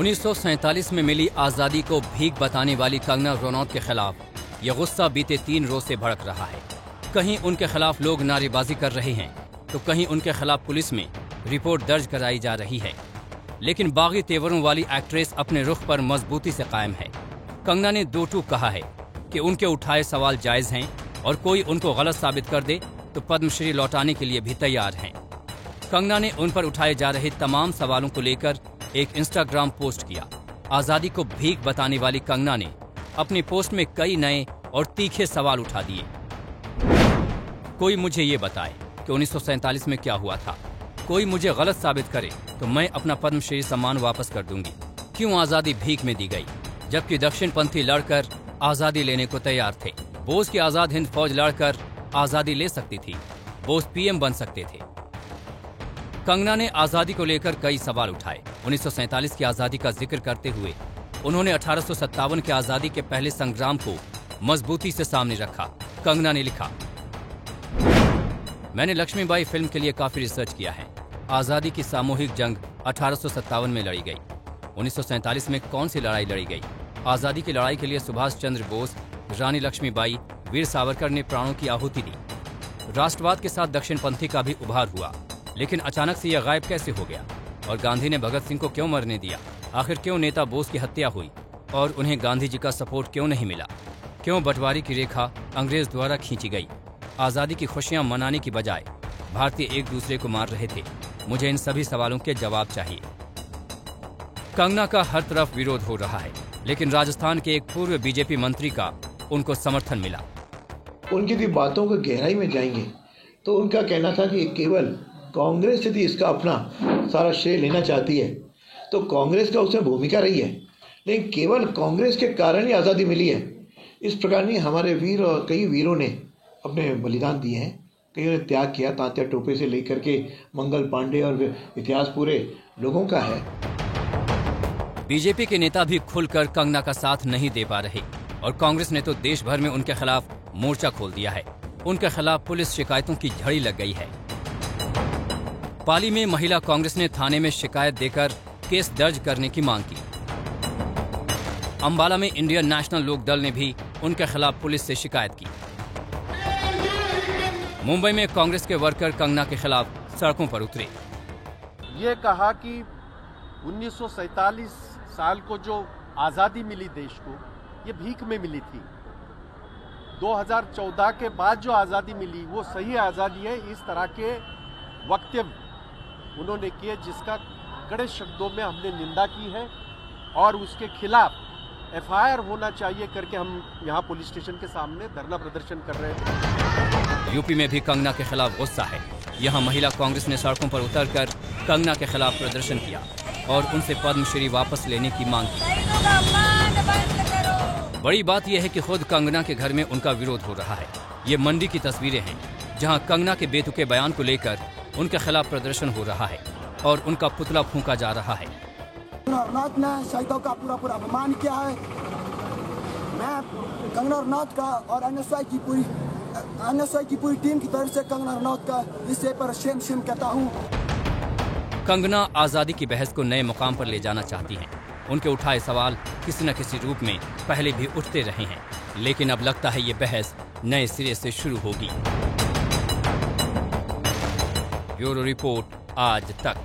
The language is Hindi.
1947 में मिली आजादी को भीख बताने वाली कंगना रनौत के खिलाफ यह गुस्सा बीते 3 रोज से भड़क रहा है। कहीं उनके खिलाफ लोग नारेबाजी कर रहे हैं तो कहीं उनके खिलाफ पुलिस में रिपोर्ट दर्ज कराई जा रही है। लेकिन बागी तेवरों वाली एक्ट्रेस अपने रुख पर मजबूती से कायम है। कंगना ने दो टूक कहा है कि उनके उठाए सवाल जायज हैं और कोई उनको गलत साबित कर दे तो पद्मश्री लौटाने के लिए भी तैयार हैं। कंगना ने उन पर उठाए जा रहे तमाम सवालों को लेकर एक इंस्टाग्राम पोस्ट किया। आजादी को भीख बताने वाली कंगना ने अपनी पोस्ट में कई नए और तीखे सवाल उठा दिए। कोई मुझे ये बताए कि 1947 में क्या हुआ था। कोई मुझे गलत साबित करे तो मैं अपना पद्मश्री सम्मान वापस कर दूंगी। क्यों आजादी भीख में दी गई जबकि दक्षिणपंथी लड़कर आजादी लेने को तैयार थे। बोस की आजाद हिंद फौज लड़कर आजादी ले सकती थी। बोस पीएम बन सकते थे। कंगना ने आजादी को लेकर कई सवाल उठाए। 1947 की आजादी का जिक्र करते हुए उन्होंने 1857 के आजादी के पहले संग्राम को मजबूती से सामने रखा। कंगना ने लिखा, मैंने लक्ष्मीबाई फिल्म के लिए काफी रिसर्च किया है। आजादी की सामूहिक जंग 1857 में लड़ी गई। 1947 में कौन सी लड़ाई लड़ी गई? आजादी की लड़ाई के लिए सुभाष चंद्र बोस, रानी लक्ष्मीबाई, वीर सावरकर ने प्राणों की आहुति दी। राष्ट्रवाद के साथ दक्षिणपंथी का भी उभार हुआ, लेकिन अचानक से यह गायब कैसे हो गया? और गांधी ने भगत सिंह को क्यों मरने दिया? आखिर क्यों नेता बोस की हत्या हुई और उन्हें गांधी जी का सपोर्ट क्यों नहीं मिला? क्यों बंटवारे की रेखा अंग्रेज द्वारा खींची गई? आजादी की खुशियां मनाने की बजाय भारतीय एक दूसरे को मार रहे थे। मुझे इन सभी सवालों के जवाब चाहिए। कंगना का हर तरफ विरोध हो रहा है, लेकिन राजस्थान के एक पूर्व बीजेपी मंत्री का उनको समर्थन मिला। उनकी भी बातों को गहराई में जाएंगे तो उनका कहना था कि केवल कांग्रेस यदि इसका अपना सारा श्रेय लेना चाहती है तो कांग्रेस का उसमें भूमिका रही है, लेकिन केवल कांग्रेस के कारण ही आज़ादी मिली है। इस प्रकार नहीं, हमारे वीर और कई वीरों ने अपने बलिदान दिए हैं, कईयों ने त्याग किया। तात्या टोपे से लेकर के मंगल पांडे और इतिहास पूरे लोगों का है। बीजेपी के नेता भी खुलकर कंगना का साथ नहीं दे पा रहे और कांग्रेस ने तो देश भर में उनके खिलाफ मोर्चा खोल दिया है। उनके खिलाफ पुलिस शिकायतों की झड़ी लग गई है। पाली में महिला कांग्रेस ने थाने में शिकायत देकर केस दर्ज करने की मांग की। अंबाला में इंडियन नेशनल लोक दल ने भी उनके खिलाफ पुलिस से शिकायत की। मुंबई में कांग्रेस के वर्कर कंगना के खिलाफ सड़कों पर उतरे। ये कहा कि 1947 साल को जो आजादी मिली देश को, ये भीख में मिली थी। 2014 के बाद जो आजादी मिली वो सही आजादी है। इस तरह के वक्तव्य उन्होंने किए जिसका कड़े शब्दों में हमने निंदा की है और उसके खिलाफ एफआईआर होना चाहिए करके हम यहाँ पुलिस स्टेशन के सामने धरना प्रदर्शन कर रहे थे। यूपी में भी कंगना के खिलाफ गुस्सा है। यहाँ महिला कांग्रेस ने सड़कों पर उतरकर कंगना के खिलाफ प्रदर्शन किया और उनसे पद्मश्री वापस लेने की मांग की। बड़ी बात यह है कि खुद कंगना के घर में उनका विरोध हो रहा है। ये मंडी की तस्वीरें हैं जहां कंगना के बेतुके बयान को लेकर उनके खिलाफ प्रदर्शन हो रहा है और उनका पुतला फूंका जा रहा है। रनौत ने शहीदों का पूरा अपमान किया है। मैं कंगना रनौत का और एनएसआई की पूरी टीम की तरफ से कंगना रनौत का इस पर शेम कहता हूँ। कंगना आजादी की बहस को नए मुकाम पर ले जाना चाहती हैं। उनके उठाए सवाल किसी न किसी रूप में पहले भी उठते रहे हैं, लेकिन अब लगता है ये बहस नए सिरे से शुरू होगी। ब्यूरो रिपोर्ट, आज तक।